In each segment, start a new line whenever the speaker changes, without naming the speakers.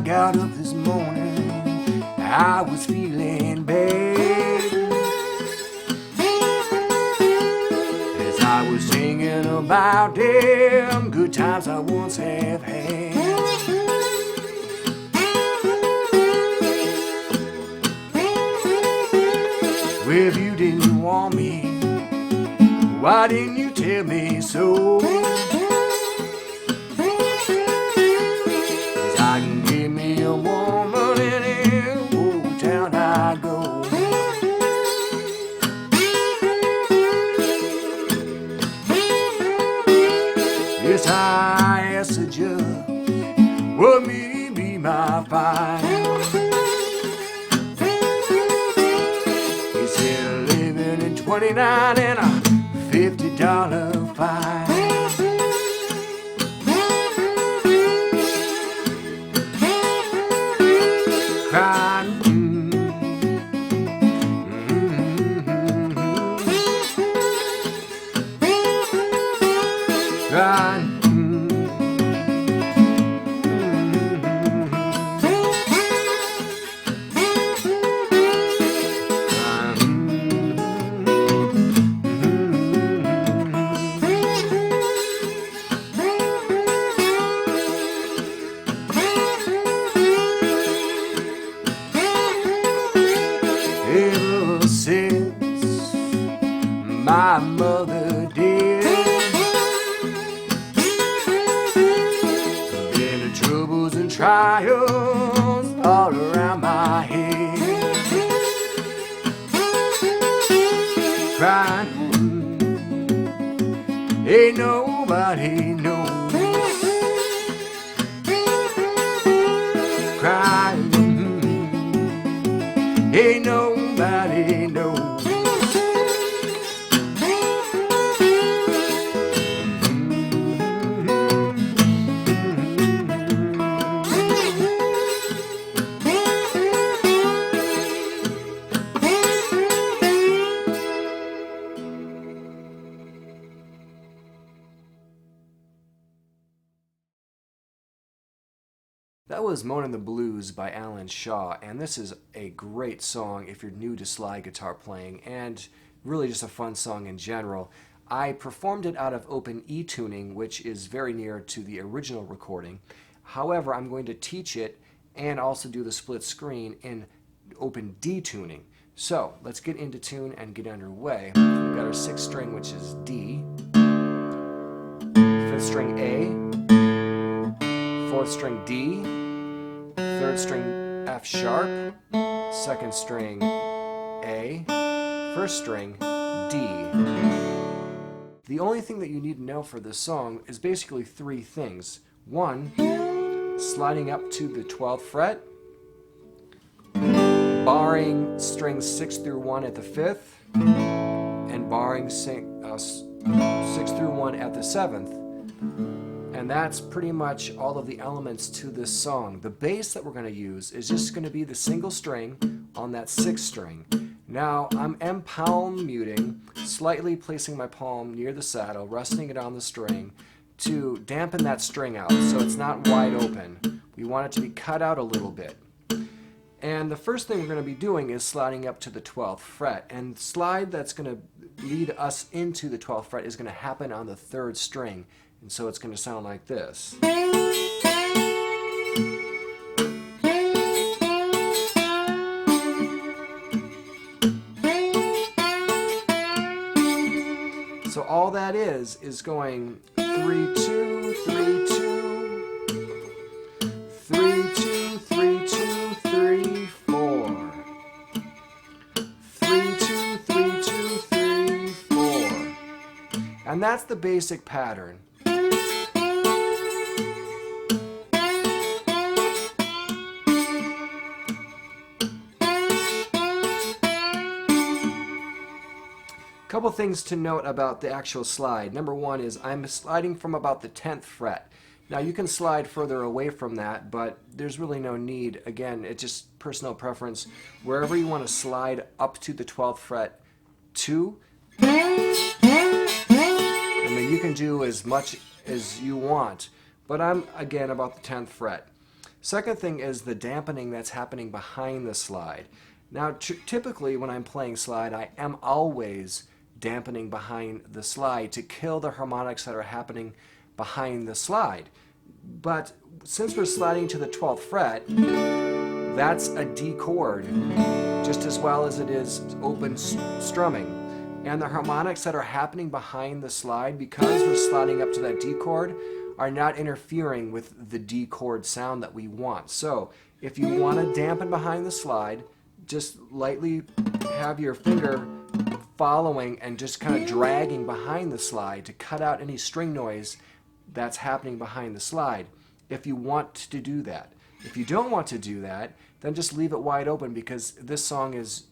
got up this morning, I was feeling bad, as I was thinking about them good times I once have had. Well, if you didn't want me, why didn't you tell me so? 'Cause I can give me a woman in any old town I go. Yes, I asked the judge, would me be my fine? He said 11 and 29 and a $50 fine. Crying, crying. Ever since my mother did, been the troubles and trials all around my head. Crying, ain't nobody knows. Crying, ain't nobody knows. That was Moanin' the Blues by Alan Shaw, and this is a great song if you're new to slide guitar playing, and really just a fun song in general. I performed it out of open E tuning, which is very near to the original recording. However, I'm going to teach it and also do the split screen in open D tuning. So let's get into tune and get underway. We've got our 6th string, which is D, 5th string A, 4th string D, 3rd string F sharp, 2nd string A, 1st string D. The only thing that you need to know for this song is basically 3 things. 1, sliding up to the 12th fret, barring strings 6 through 1 at the 5th, and barring 6 through 1 at the 7th. And that's pretty much all of the elements to this song. The bass that we're going to use is just going to be the single string on that 6th string. Now I'm palm muting, slightly placing my palm near the saddle, resting it on the string to dampen that string out so it's not wide open. We want it to be cut out a little bit. And the first thing we're going to be doing is sliding up to the 12th fret. And slide that's going to lead us into the 12th fret is going to happen on the 3rd string. And so it's going to sound like this. So all that is going 3, 2, 3, 2, 3, 2, 3, 2, 3, 4. 3, 2, 3, 2, 3, 4. And that's the basic pattern. Couple things to note about the actual slide. Number 1 is I'm sliding from about the 10th fret. Now you can slide further away from that, but there's really no need. Again, it's just personal preference. Wherever you want to slide up to the 12th fret to, I mean, you can do as much as you want, but I'm again about the 10th fret. Second thing is the dampening that's happening behind the slide. Now, typically when I'm playing slide, I am always dampening behind the slide to kill the harmonics that are happening behind the slide. But since we're sliding to the 12th fret, that's a D chord, just as well as it is open strumming. And the harmonics that are happening behind the slide, because we're sliding up to that D chord, are not interfering with the D chord sound that we want. So if you want to dampen behind the slide, just lightly have your finger following and just kind of dragging behind the slide to cut out any string noise that's happening behind the slide, if you want to do that. If you don't want to do that, then just leave it wide open, because this song is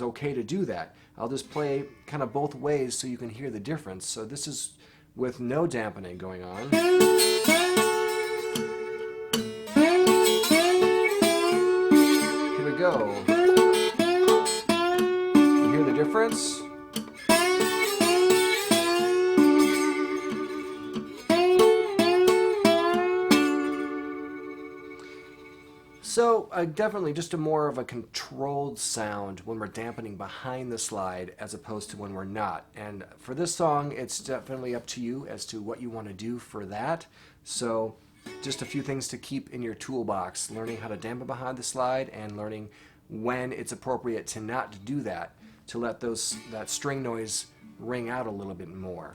okay to do that. I'll just play kind of both ways so you can hear the difference. So this is with no dampening going on. Here we go. You hear the difference? So definitely just a more of a controlled sound when we're dampening behind the slide as opposed to when we're not. And for this song, it's definitely up to you as to what you want to do for that. So just a few things to keep in your toolbox: learning how to dampen behind the slide and learning when it's appropriate to not do that, to let that string noise ring out a little bit more.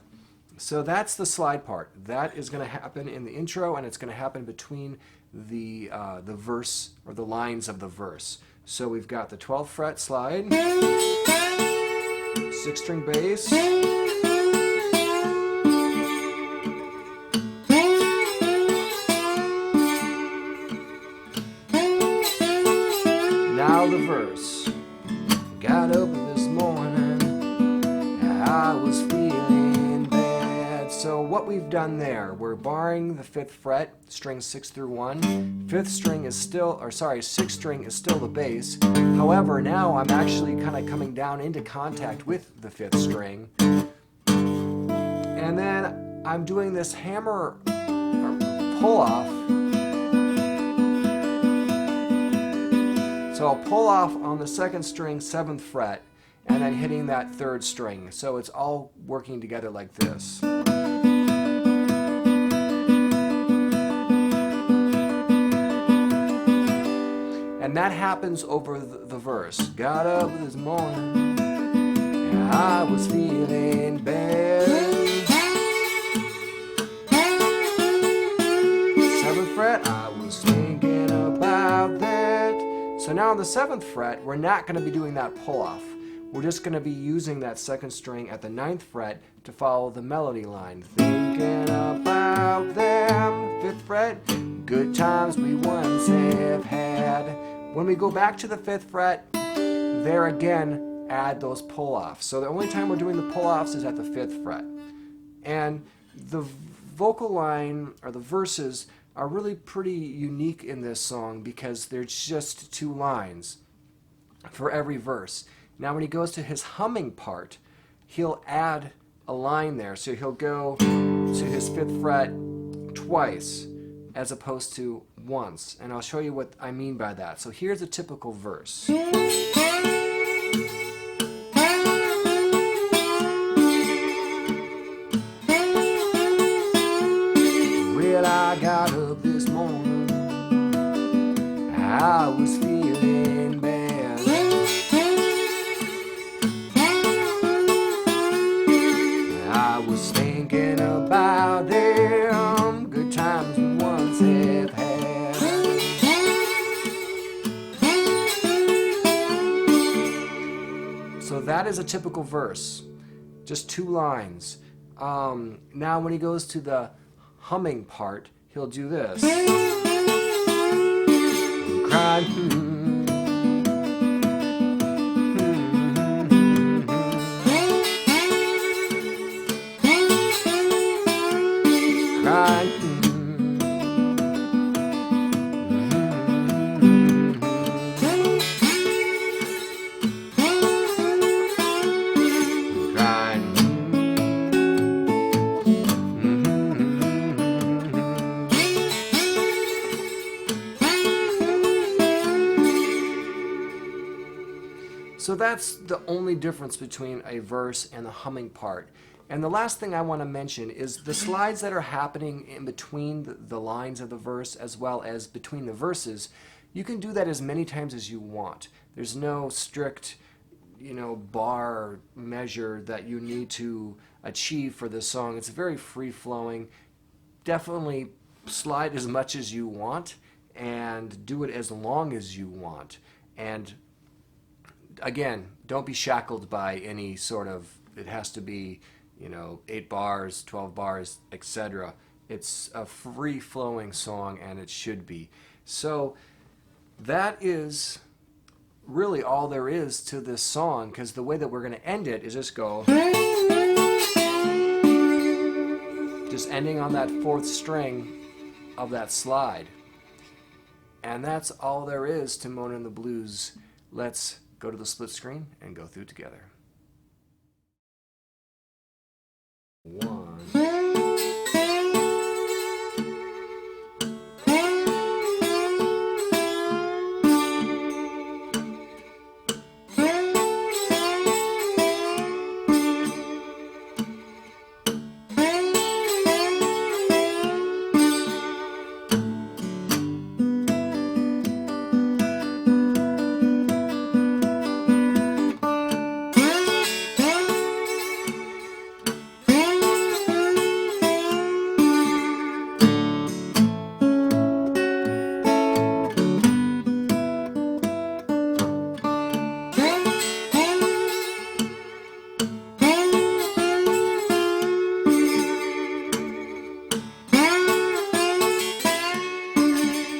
So that's the slide part. That is going to happen in the intro, and it's going to happen between the verse, or the lines of the verse. So we've got the 12th fret slide, 6th string bass, now the verse. Got up this morning, I was feeling bad. So what we've done there, we're barring the 5th fret, strings 6 through 1. 5th string is still, or sorry, 6th string is still the bass. However, now I'm actually kind of coming down into contact with the 5th string. And then I'm doing this hammer pull off. So I'll pull off on the 2nd string, 7th fret, and then hitting that 3rd string. So it's all working together like this. And that happens over the verse. Got up this morning, and I was feeling bad. 7th fret, I was thinking about that. So now on the 7th fret, we're not going to be doing that pull off. We're just going to be using that 2nd string at the 9th fret to follow the melody line. Thinking about them, 5th fret, good times we once have had. When we go back to the 5th fret, there again, add those pull-offs. So the only time we're doing the pull-offs is at the 5th fret. And the vocal line, or the verses, are really pretty unique in this song because there's just 2 lines for every verse. Now when he goes to his humming part, he'll add a line there. So he'll go to his 5th fret twice as opposed to once. And I'll show you what I mean by that. So here's a typical verse. Well, I got up this morning, I was feeling bad. I was thinking about them good times we once have had. So that is a typical verse, just 2 lines. Now when he goes to the humming part, he'll do this. Crying. So that's the only difference between a verse and the humming part. And the last thing I want to mention is the slides that are happening in between the lines of the verse as well as between the verses. You can do that as many times as you want. There's no strict, bar measure that you need to achieve for this song. It's very free-flowing. Definitely slide as much as you want and do it as long as you want. And again, don't be shackled by any sort of, it has to be, 8 bars, 12 bars, etc. It's a free-flowing song, and it should be. So that is really all there is to this song, because the way that we're going to end it is just go, just ending on that 4th string of that slide. And that's all there is to Moanin' the Blues. Let's go to the split screen and go through together. 1.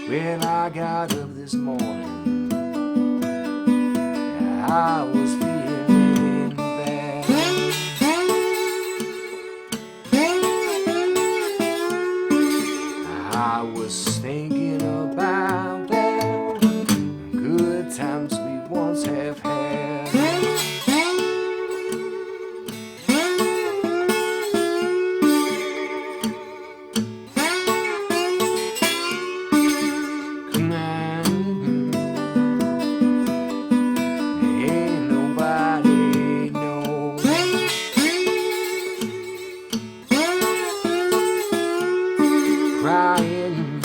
When I got up this morning, I was feeling bad. I was thinking about the good times we once have had. Crying